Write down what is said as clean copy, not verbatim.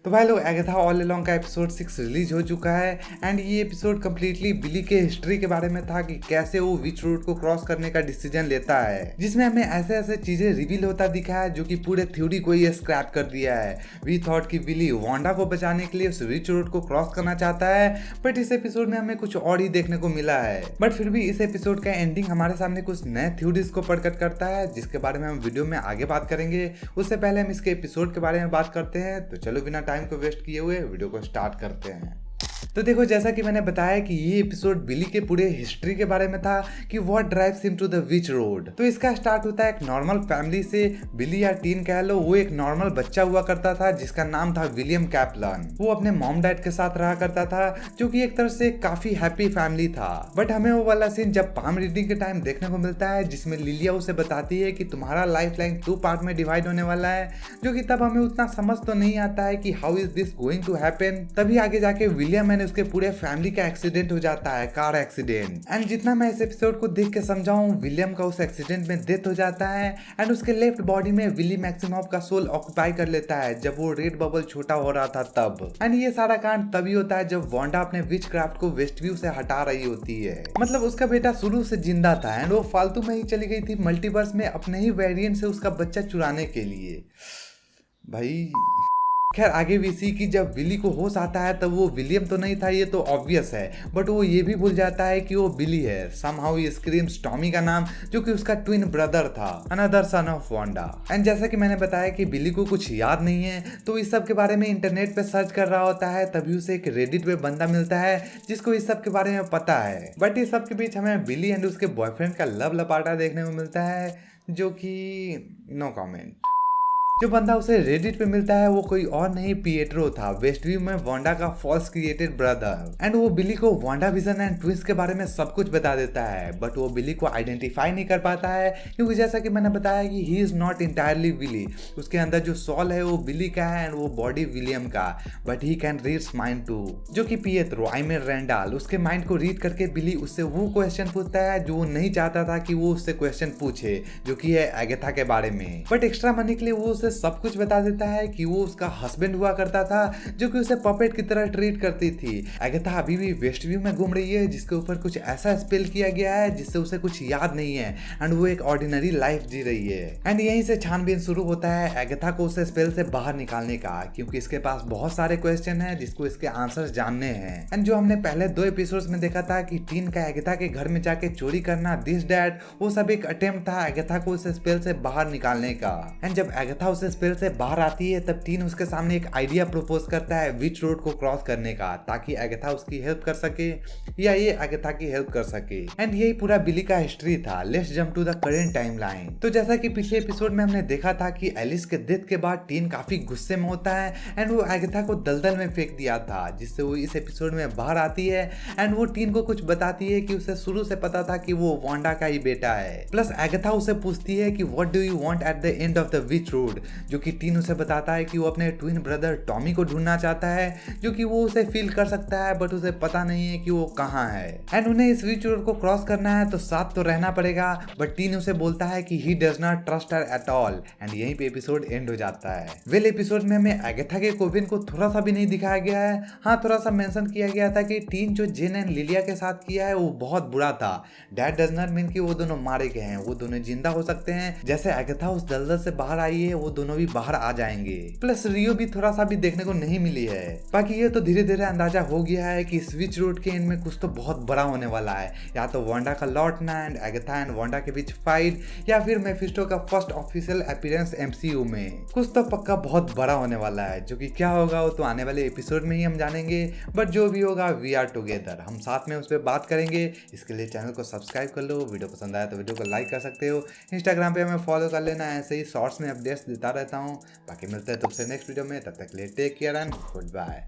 तो भाई लोग एगाथा ऑल अलोंग का एपिसोड 6 रिलीज हो चुका है एंड ये एपिसोड कम्प्लीटली बिली के हिस्ट्री के बारे में था कि कैसे वो विच रोड को क्रॉस करने का डिसीजन लेता है, जिसमें हमें ऐसे ऐसे चीजें रिवील होता दिखा है जो कि पूरे थ्योरी को ही स्क्रैप कर दिया है। वी थॉट कि बिली वांडा को बचाने के लिए उस विच रोड को क्रॉस करना चाहता है, बट इस एपिसोड में हमें कुछ और ही देखने को मिला है। बट फिर भी इस एपिसोड का एंडिंग हमारे सामने कुछ नए थ्योरीज को प्रकट करता है, जिसके बारे में हम वीडियो में आगे बात करेंगे। उससे पहले हम इसके एपिसोड के बारे में बात करते हैं, तो चलो बिना टाइम को वेस्ट किए हुए वीडियो को स्टार्ट करते हैं। तो देखो, जैसा कि मैंने बताया कि ये एपिसोड बिली के पूरे हिस्ट्री के बारे में था कि what drives him to the which road. तो इसका स्टार्ट होता है एक नॉर्मल फैमिली से। बिली या टीन कह लो, वो एक नॉर्मल बच्चा हुआ करता था जिसका नाम था विलियम कैपलन। वो अपने मॉम डैड के साथ रहा करता था, जो कि एक तरह से काफी हैप्पी फैमिली था। बट हमें वो वाला सीन जब पाम रीडिंग के टाइम देखने को मिलता है, जिसमें लिलिया उसे बताती है कि तुम्हारा लाइफ लाइन 2 पार्ट में डिवाइड होने वाला है, जो कि तब हमें उतना समझ तो नहीं आता है कि how is this going to happen. तभी आगे जाके विलियम एंड उसके पूरे फैमिली का एक्सीडेंट हो जाता है, कार एक्सीडेंट। एंड जितना मैं इस एपिसोड को देख के समझाऊं, विलियम का उस एक्सीडेंट में डेथ हो जाता है एंड उसके लेफ्ट बॉडी में विली मैक्सिमॉफ का सोल ऑक्यूपाई कर लेता है जब वो रेड बबल छोटा हो रहा था तब। एंड ये सारा कांड तभी होता है जब वांडा अपने विच क्राफ्ट को वेस्टव्यू से हटा रही होती है। मतलब उसका बेटा शुरू से जिंदा था एंड वो फालतू में ही चली गई थी मल्टीवर्स में अपने ही वेरिएंट से उसका बच्चा चुराने के लिए। भाई खैर, आगे भी सी कि जब विली को होश आता है तब वो विलियम तो नहीं था, ये तो ऑब्वियस है, बट वो ये भी भूल जाता है कि वो बिली है। समहाउ ही स्क्रीम्स टॉमी का नाम, जो कि उसका ट्विन ब्रदर था, another son of Wanda. And जैसा कि मैंने बताया कि बिली को कुछ याद नहीं है, तो इस सब के बारे में इंटरनेट पे सर्च कर रहा होता है। तभी उसे एक रेडिट पे बंदा मिलता है जिसको इस सब के बारे में पता है। बट इस सब के बीच हमें बिली एंड उसके बॉयफ्रेंड का लव लपाटा देखने को मिलता है, जो कि नो कॉमेंट। जो बंदा उसे रेडिट पे मिलता है वो कोई और नहीं, पिएट्रो था, वेस्टव्यू में वांडा का फॉल्स क्रिएटेड ब्रदर। एंड वो बिली को वांडा विजन एंड ट्विंस के बारे में सब कुछ बता देता है, बट वो बिली को आइडेंटिफाई नहीं कर पाता है, क्योंकि जैसा कि मैंने बताया कि ही इज नॉट इंटायरली बिली। उसके अंदर जो सोल है वो बिली का है एंड वो बॉडी विलियम का, but he can read mind too, जो कि पिएट्रो आई मीन रेंडाल उसके माइंड को रीड करके बिली उससे वो क्वेश्चन पूछता है जो वो नहीं चाहता था कि वो उससे क्वेश्चन पूछे, जो कि है एगाथा के बारे में। बट एक्स्ट्रा मनी के लिए वो उसे सब कुछ बता देता है कि वो उसका हस्बैंड हुआ करता था, जो कि उसे पपेट की तरह ट्रीट करती थी। एगाथा अभी भी वेस्टव्यू में घूम रही है, जिसके ऊपर कुछ ऐसा स्पेल किया गया है जिससे उसे कुछ याद नहीं है एंड वो एक ऑर्डिनरी लाइफ जी रही है। एंड यहीं से छानबीन शुरू होता है एगाथा को उसे स्पेल से बाहर निकालने का, क्योंकि इसके पास बहुत सारे क्वेश्चन हैं जिसको इसके आंसर्स जानने हैं। एंड जो हमने पहले 2 एपिसोड्स में देखा था कि टीन का एगाथा के घर में जाके चोरी करना, दिस डैट, वो सब एक अटेम्प्ट था एगाथा को उस स्पेल से बाहर निकालने का। एंड जब एगाथा उस स्पेल से बाहर आती है तब टीन उसके सामने एक आइडिया प्रपोज करता है विच रोड को क्रॉस करने का, ताकि एगाथा उसकी हेल्प कर सके या ये एगाथा की हेल्प कर सके। एंड यही पूरा बिली का हिस्ट्री था। Let's jump to the current timeline. तो जैसा कि पिछले एपिसोड में हमने देखा था कि एलिस के डेथ के बाद टीन काफी गुस्से में होता है एंड वो एगाथा को दलदल में फेंक दिया था, जिससे वो इस एपिसोड में बाहर आती है एंड वो टीन को कुछ बताती है कि उसे शुरू से पता था कि वो वांडा का ही बेटा है। प्लस एगाथा उसे पूछती है कि what do you want at the end of the which road, जो कि टीन उसे बताता है कि वो अपने ट्विन ब्रदर टॉमी को ढूंढना चाहता है, जो कि वो उसे फील कर सकता है, बट उसे पता नहीं है कि वो कहाँ है। एंड उन्हें इस विच रोड को क्रॉस करना है तो साथ तो रहना पड़ेगा, बट टीन उसे बोलता है कि he does not trust her at all. And यहीं पे एपिसोड एंड हो जाता है। वेल, एपिसोड में हमें एगाथा के कोविन को थोड़ा सा भी नहीं दिखाया गया है। हाँ, थोड़ा सा मेंशन किया गया था कि टीन जो जेन एंड लिलिया के साथ किया है वो बहुत बुरा था। दैट डज नॉट मीन कि वो दोनों मारे गए हैं, वो दोनों जिंदा हो सकते हैं। जैसे एगाथा उस दलदल से बाहर आई है, वो दोनों भी बाहर आ जाएंगे। प्लस रियो भी थोड़ा सा भी देखने को नहीं मिली है। बाकी ये तो धीरे धीरे अंदाजा हो गया है कि इस विच रोड के एंड में कुछ तो बहुत बड़ा होने वाला है, या तो वांडा का लौटना एंड एगाथा एंड वांडा के बीच फाइट, या फिर मेफिस्टो का फर्स्ट ऑफिशियल अपीयरेंस एमसीयू में। कुछ तो पक्का बहुत बड़ा होने वाला है, जो कि क्या होगा वो तो आने वाले एपिसोड में ही हम जानेंगे। बट जो भी होगा वी आर टुगेदर, हम साथ में उस पर बात करेंगे। इसके लिए चैनल को सब्सक्राइब कर लो, वीडियो पसंद आया तो वीडियो को लाइक कर सकते हो, इंस्टाग्राम पे हमें फॉलो कर लेना, ऐसे ही शॉर्ट्स में अपडेट्स देता रहता हूँ। बाकी मिलते हैं तुमसे नेक्स्ट वीडियो में, तब तक के लिए take care and good bye.